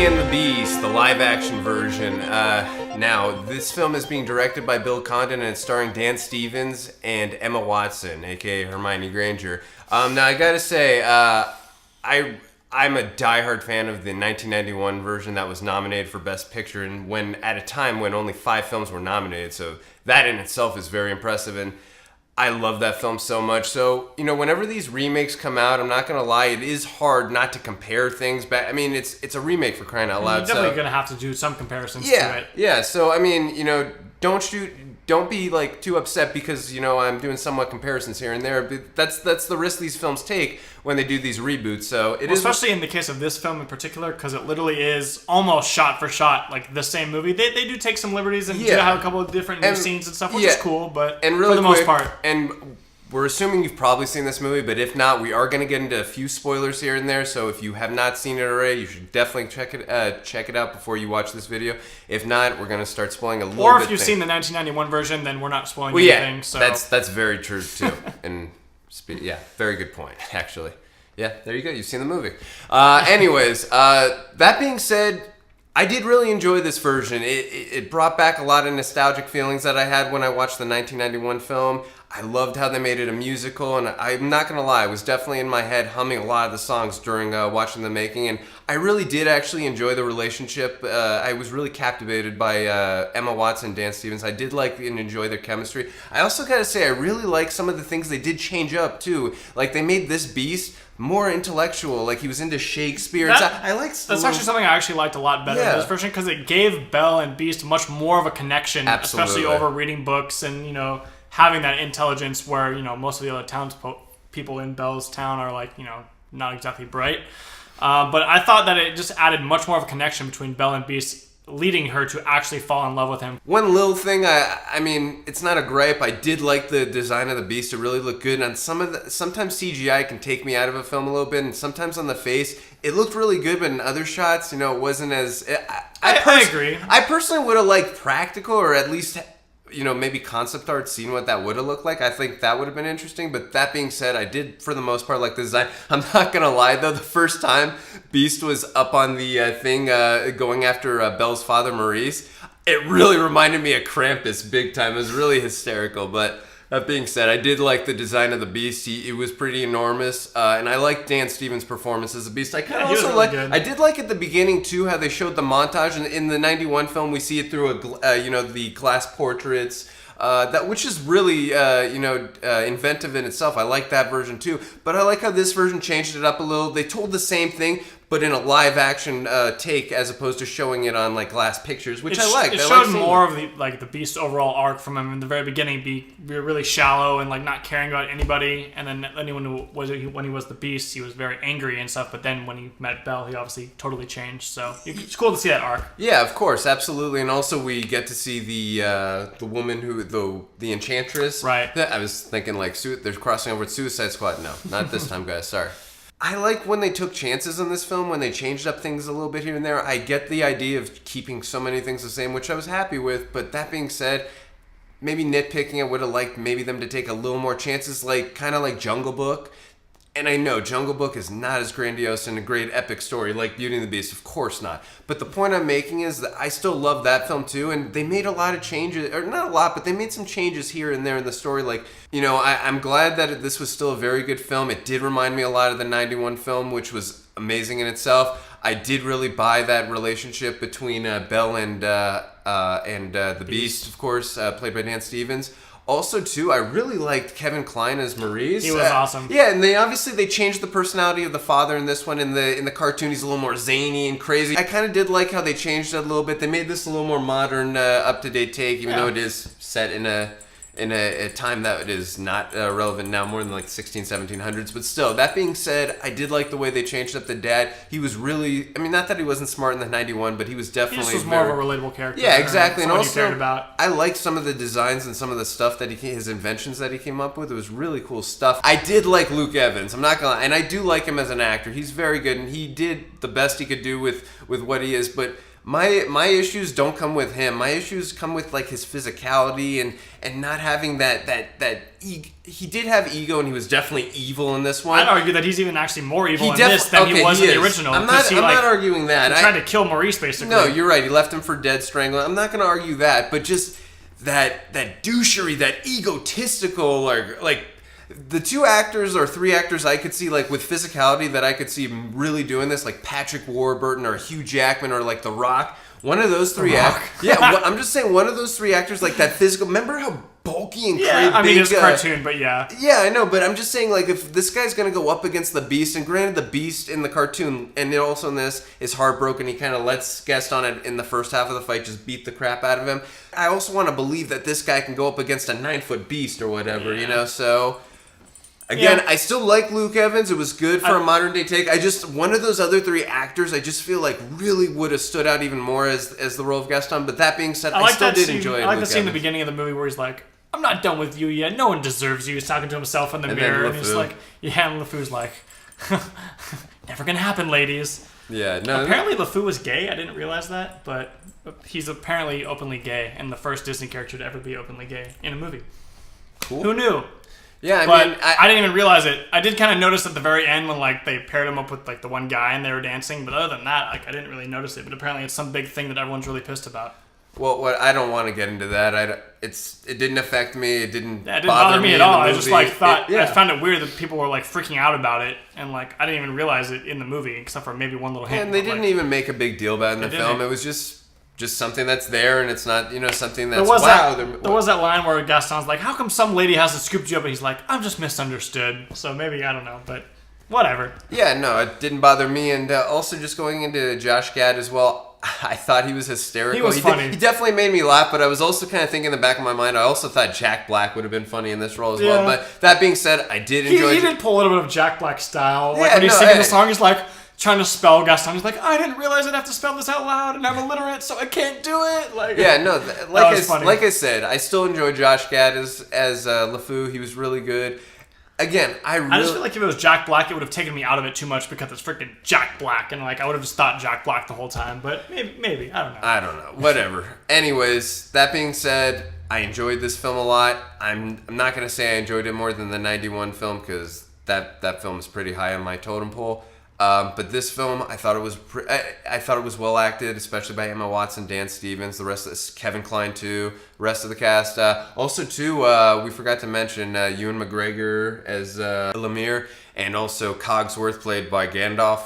and the Beast, the live-action version. Now, this film is being directed by Bill Condon and it's starring Dan Stevens and Emma Watson, aka Hermione Granger. Now, I gotta say, I'm a diehard fan of the 1991 version that was nominated for Best Picture, and when at a time when only 5 films were nominated, so that in itself is very impressive. And I love that film so much. So, whenever these remakes come out, I'm not going to lie, it is hard not to compare things back. I mean, it's a remake for crying out loud. You're definitely going to have to do some comparisons to it. Yeah, so, I mean, don't be like too upset because, I'm doing somewhat comparisons here and there. But that's the risk these films take when they do these reboots. So especially in the case of this film in particular, because it literally is almost shot for shot like the same movie. They do take some liberties and do have a couple of different new scenes and stuff, which is cool. But really for the most part, and we're assuming you've probably seen this movie, but if not, we are going to get into a few spoilers here and there. So if you have not seen it already, you should definitely check it out before you watch this video. If not, we're going to start spoiling a little bit. Or if you've seen the 1991 version, then we're not spoiling anything. So that's very true too. And very good point, actually. Yeah, there you go. You've seen the movie. Anyways, that being said, I did really enjoy this version. It brought back a lot of nostalgic feelings that I had when I watched the 1991 film. I loved how they made it a musical, and I'm not going to lie, I was definitely in my head humming a lot of the songs during watching the making, and I really did actually enjoy the relationship. I was really captivated by Emma Watson and Dan Stevens. I did like and enjoy their chemistry. I also got to say, I really like some of the things they did change up, too. Like, they made this Beast more intellectual, like he was into Shakespeare. That's actually something I actually liked a lot better in this version, because it gave Belle and Beast much more of a connection, especially over reading books and, having that intelligence where, most of the other people in Belle's town are like, not exactly bright. But I thought that it just added much more of a connection between Belle and Beast, leading her to actually fall in love with him. One little thing, I mean, it's not a gripe. I did like the design of the Beast. It really looked good. And sometimes CGI can take me out of a film a little bit, and sometimes on the face, it looked really good, but in other shots, it wasn't as... I agree. I personally would have liked practical, or at least... maybe concept art, seeing what that would have looked like. I think that would have been interesting. But that being said, I did, for the most part, like the design. I'm not going to lie, though. The first time Beast was up on the thing going after Belle's father, Maurice, it really reminded me of Krampus big time. It was really hysterical. But that being said, I did like the design of the Beast. It was pretty enormous. And I liked Dan Stevens' performance as the Beast. I kind of also like... I did like at the beginning, too, how they showed the montage. And in the 91 film, we see it through, the glass portraits. Which is really, inventive in itself. I like that version, too. But I like how this version changed it up a little. They told the same thing, but in a live-action take, as opposed to showing it on glass pictures, which I like. It showed more of the Beast overall arc from him in the very beginning, be really shallow and not caring about anybody. And then when he was the Beast, he was very angry and stuff. But then when he met Belle, he obviously totally changed. So it's cool to see that arc. Yeah, of course, absolutely. And also we get to see the woman who the Enchantress. Right. I was thinking they're crossing over with Suicide Squad. No, not this time, guys. Sorry. I like when they took chances in this film, when they changed up things a little bit here and there. I get the idea of keeping so many things the same, which I was happy with. But that being said, maybe nitpicking, I would have liked maybe them to take a little more chances, kind of like Jungle Book. And I know Jungle Book is not as grandiose and a great epic story like Beauty and the Beast, of course not. But the point I'm making is that I still love that film too, and they made a lot of changes, or not a lot, but they made some changes here and there in the story. I'm glad that this was still a very good film. It did remind me a lot of the 91 film, which was amazing in itself. I did really buy that relationship between Belle and the Beast, of course, played by Dan Stevens. Also, too, I really liked Kevin Kline as Maurice. He was awesome. Yeah, and they changed the personality of the father in this one. In the cartoon, he's a little more zany and crazy. I kind of did like how they changed it a little bit. They made this a little more modern, up-to-date take, even though it is set in a time that is not relevant now, more than 1700s. But still, that being said, I did like the way they changed up the dad. He was really, not that he wasn't smart in the 91, but he was definitely... He was more of a relatable character. Yeah, exactly. And also, cared about. I liked some of the designs and some of the stuff that his inventions that he came up with. It was really cool stuff. I did like Luke Evans. I'm not gonna lie. And I do like him as an actor. He's very good, and he did the best he could do with what he is, but... My issues don't come with him. My issues come with like his physicality and not having he did have ego, and he was definitely evil in this one. I'd argue that he's even actually more evil in this than he was in the original. I'm not arguing that. He tried to kill Maurice, basically. No, you're right. He left him for dead, strangling. I'm not going to argue that, but just that douchery, that egotistical, like the 2 actors or 3 actors I could see like with physicality that I could see really doing this, like Patrick Warburton or Hugh Jackman or like The Rock. One of those 3 actors. Yeah, I'm just saying one of those 3 actors, like that physical. Remember how bulky and I mean, it's a cartoon, but yeah. Yeah, I know, but I'm just saying, like, if this guy's gonna go up against the Beast, and granted, the Beast in the cartoon and also in this is heartbroken. He kind of lets Gaston in the first half of the fight just beat the crap out of him. I also want to believe that this guy can go up against a 9-foot beast or whatever, you know. So again, I still like Luke Evans. It was good for a modern day take. One of those other 3 actors, I just feel like really would have stood out even more as the role of Gaston. But that being said, I still did enjoy it. I like the scene in the beginning of the movie where he's like, "I'm not done with you yet. No one deserves you." He's talking to himself in the mirror, and he's like, "Yeah." And LeFou's like, "Never gonna happen, ladies." Yeah. No. Apparently, LeFou was gay. I didn't realize that, but he's apparently openly gay, and the first Disney character to ever be openly gay in a movie. Cool. Who knew? Yeah, I didn't even realize it. I did kind of notice at the very end when like they paired him up with like the one guy and they were dancing, but other than that, like I didn't really notice it. But apparently, it's some big thing that everyone's really pissed about. Well, I don't want to get into that. It didn't affect me. It didn't bother me at all. I just like thought I found it weird that people were like freaking out about it, and like I didn't even realize it in the movie, except for maybe one little hint. And they didn't even make a big deal about it in the film. It was just something that's there, and it's not something that's there was that line where Gaston's like, "How come some lady hasn't scooped you up?" And he's like, "I'm just misunderstood." So maybe I don't know, but whatever. Yeah, no, it didn't bother me. And also just going into Josh Gad as well. I thought he was hysterical. He was funny. He definitely made me laugh, but I was also kind of thinking in the back of my mind, I also thought Jack Black would have been funny in this role as well. But that being said, I did enjoy He did pull a little bit of Jack Black style. Like when he's singing the song, he's like trying to spell Gaston. He's like, "I didn't realize I'd have to spell this out loud, and I'm illiterate, so I can't do it." Like, yeah, no, like I said, I still enjoy Josh Gad as LeFou. He was really good. Again, I just feel like if it was Jack Black, it would have taken me out of it too much because it's freaking Jack Black, and like I would have just thought Jack Black the whole time. But maybe I don't know. Whatever. Anyways, that being said, I enjoyed this film a lot. I'm not gonna say I enjoyed it more than the '91 film because that film is pretty high on my totem pole. But this film, I thought it was well acted, especially by Emma Watson, Dan Stevens, the rest of this, Kevin Kline too, rest of the cast. Also too, we forgot to mention Ewan McGregor as Lemire, and also Cogsworth played by Gandalf,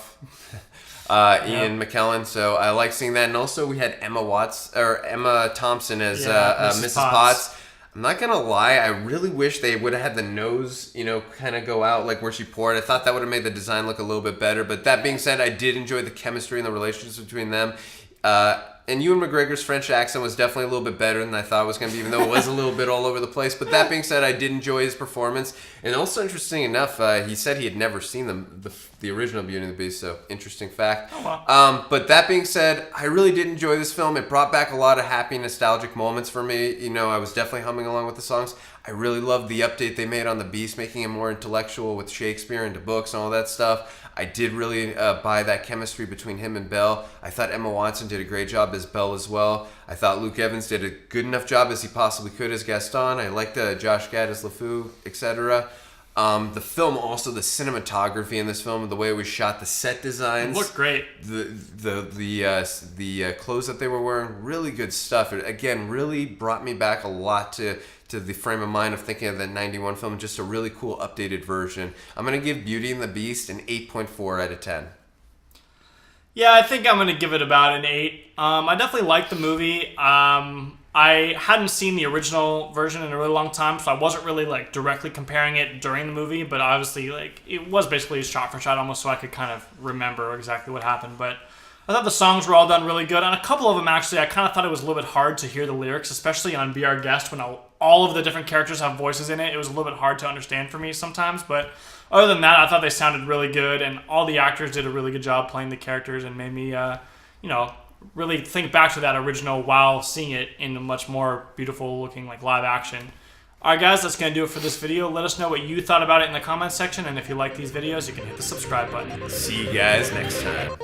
Ian McKellen. So I like seeing that, and also we had Emma Thompson as Mrs. Potts. I'm not gonna lie, I really wish they would have had the nose, kind of go out like where she poured. I thought that would have made the design look a little bit better. But that being said, I did enjoy the chemistry and the relationships between them. And Ewan McGregor's French accent was definitely a little bit better than I thought it was going to be, even though it was a little bit all over the place. But that being said, I did enjoy his performance. And also, interesting enough, he said he had never seen the original Beauty and the Beast, so interesting fact. Oh, wow. But that being said, I really did enjoy this film. It brought back a lot of happy, nostalgic moments for me. I was definitely humming along with the songs. I really loved the update they made on the Beast, making him more intellectual with Shakespeare into books and all that stuff. I did really buy that chemistry between him and Belle. I thought Emma Watson did a great job as Belle as well. I thought Luke Evans did a good enough job as he possibly could as Gaston. I liked Josh Gad as LeFou, etc. The film, also the cinematography in this film, the way it was shot, the set designs, it looked great. The clothes that they were wearing, really good stuff. It again really brought me back a lot to the frame of mind of thinking of that '91 film, just a really cool updated version. I'm gonna give Beauty and the Beast an 8.4 out of 10. Yeah, I think I'm gonna give it about an 8. I definitely liked the movie. I hadn't seen the original version in a really long time, so I wasn't really like directly comparing it during the movie, but obviously like it was basically shot for shot almost, so I could kind of remember exactly what happened. But I thought the songs were all done really good, and a couple of them actually I kind of thought it was a little bit hard to hear the lyrics, especially on Be Our Guest when all of the different characters have voices in it. It was a little bit hard to understand for me sometimes, but other than that, I thought they sounded really good, and all the actors did a really good job playing the characters and made me, really think back to that original while seeing it in a much more beautiful looking like live action. Alright guys, that's going to do it for this video. Let us know what you thought about it in the comments section, and if you like these videos, you can hit the subscribe button. See you guys next time.